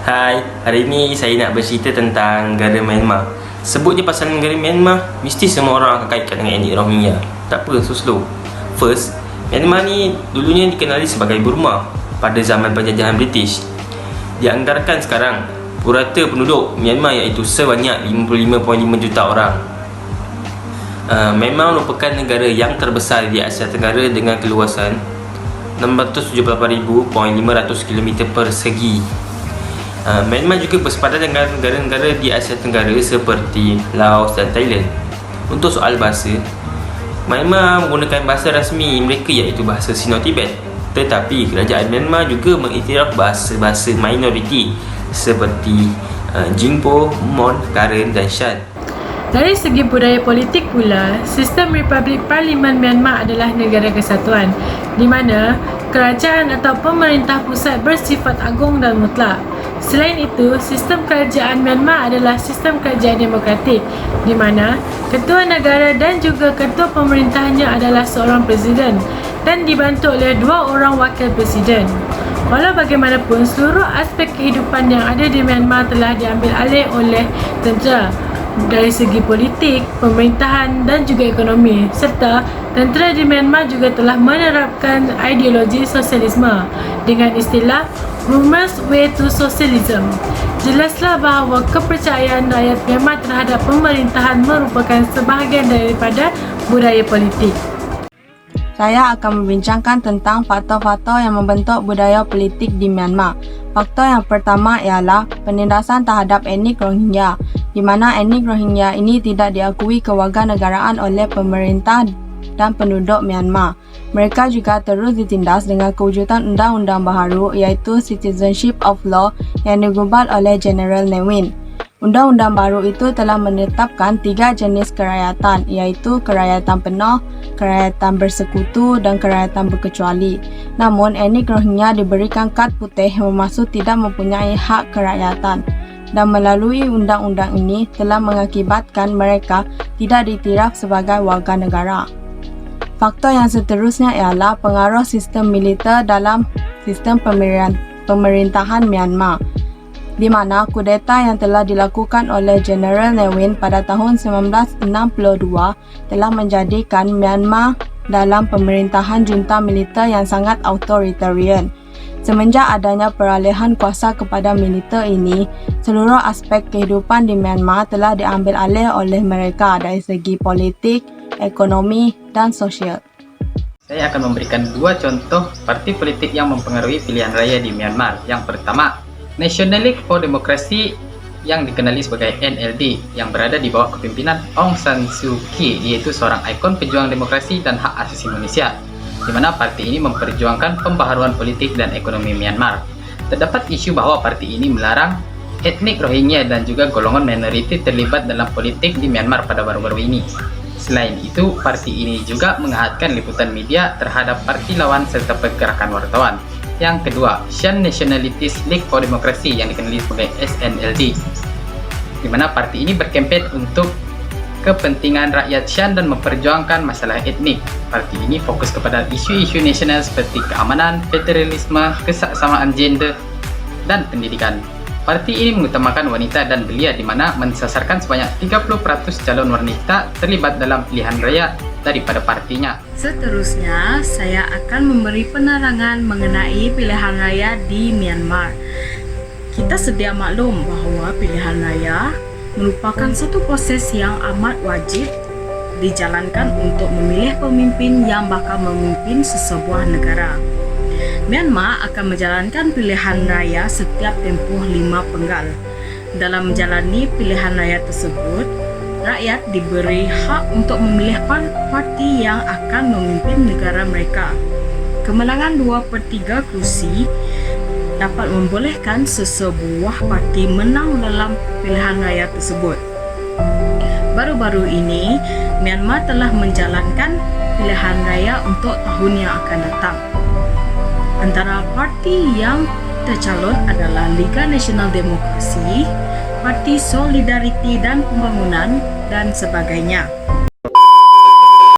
Hai, hari ini saya nak bercerita tentang negara Myanmar. Sebut je pasal negara Myanmar, mesti semua orang akan kaitkan dengan etnik Rohingya. Tak apa, so slow. First, Myanmar ni dulunya dikenali sebagai Burma pada zaman penjajahan British. Dianggarkan sekarang, purata penduduk Myanmar iaitu sebanyak 55.5 juta orang. Myanmar merupakan negara yang terbesar di Asia Tenggara dengan keluasan 678,500 km persegi. Myanmar juga bersepadan dengan negara-negara di Asia Tenggara seperti Laos dan Thailand. Untuk soal bahasa, Myanmar menggunakan bahasa rasmi mereka iaitu bahasa Sino-Tibet. Tetapi kerajaan Myanmar juga mengiktiraf bahasa-bahasa minoriti seperti Jingpo, Mon, Karen dan Shan. Dari segi budaya politik pula, sistem Republik Parlimen Myanmar adalah negara kesatuan di mana kerajaan atau pemerintah pusat bersifat agung dan mutlak. Selain itu, sistem kerajaan Myanmar adalah sistem kerajaan demokratik di mana ketua negara dan juga ketua pemerintahnya adalah seorang presiden dan dibantu oleh 2 orang wakil presiden. Walau bagaimanapun, seluruh aspek kehidupan yang ada di Myanmar telah diambil alih oleh tentera dari segi politik, pemerintahan dan juga ekonomi, serta tentera di Myanmar juga telah menerapkan ideologi sosialisme dengan istilah Burma's Way to Socialism. Jelaslah bahawa kepercayaan rakyat Myanmar terhadap pemerintahan merupakan sebahagian daripada budaya politik. Saya akan membincangkan tentang faktor-faktor yang membentuk budaya politik di Myanmar. Faktor yang pertama ialah penindasan terhadap etnik Rohingya, di mana etnik Rohingya ini tidak diakui kewarganegaraan oleh pemerintah dan penduduk Myanmar. Mereka juga terus ditindas dengan kewujudan undang-undang baharu iaitu Citizenship of Law yang digubal oleh General Ne Win. Undang-undang baru itu telah menetapkan 3 jenis kerakyatan iaitu kerakyatan penuh, kerakyatan bersekutu dan kerakyatan berkecuali. Namun, etnik Rohingya diberikan kad putih yang bermaksud tidak mempunyai hak kerakyatan. Dan melalui undang-undang ini telah mengakibatkan mereka tidak diiktiraf sebagai warga negara. Faktor yang seterusnya ialah pengaruh sistem militer dalam sistem pemerintahan Myanmar, di mana kudeta yang telah dilakukan oleh General Ne Win pada tahun 1962 telah menjadikan Myanmar dalam pemerintahan junta militer yang sangat authoritarian. Semenjak adanya peralihan kuasa kepada militer ini, seluruh aspek kehidupan di Myanmar telah diambil alih oleh mereka dari segi politik, ekonomi, dan sosial. Saya akan memberikan 2 contoh parti politik yang mempengaruhi pilihan raya di Myanmar. Yang pertama, National League for Democracy yang dikenali sebagai NLD yang berada di bawah kepimpinan Aung San Suu Kyi, yaitu seorang ikon pejuang demokrasi dan hak asasi manusia, di mana parti ini memperjuangkan pembaharuan politik dan ekonomi Myanmar. Terdapat isu bahwa parti ini melarang etnik Rohingya dan juga golongan minoriti terlibat dalam politik di Myanmar pada baru-baru ini. Selain itu, parti ini juga menghadapkan liputan media terhadap parti lawan serta pergerakan wartawan. Yang kedua, Shan Nationalist League for Democracy yang dikenali sebagai SNLD, di mana parti ini berkempen untuk kepentingan rakyat Shan dan memperjuangkan masalah etnik. Parti ini fokus kepada isu-isu nasional seperti keamanan, federalisme, kesesamaan gender, dan pendidikan. Parti ini mengutamakan wanita dan belia, di mana mensasarkan sebanyak 30% calon wanita terlibat dalam pilihan raya daripada partinya. Seterusnya, saya akan memberi penerangan mengenai pilihan raya di Myanmar. Kita sedia maklum bahawa pilihan raya merupakan satu proses yang amat wajib dijalankan untuk memilih pemimpin yang bakal memimpin sesebuah negara. Myanmar akan menjalankan pilihan raya setiap tempoh 5 penggal. Dalam menjalani pilihan raya tersebut, rakyat diberi hak untuk memilih parti yang akan memimpin negara mereka. Kemenangan 2/3 kursi dapat membolehkan sesebuah parti menang dalam pilihan raya tersebut. Baru-baru ini, Myanmar telah menjalankan pilihan raya untuk tahun yang akan datang. Antara parti yang tercalon adalah Liga Nasional Demokrasi, Parti Solidariti dan Pembangunan, dan sebagainya.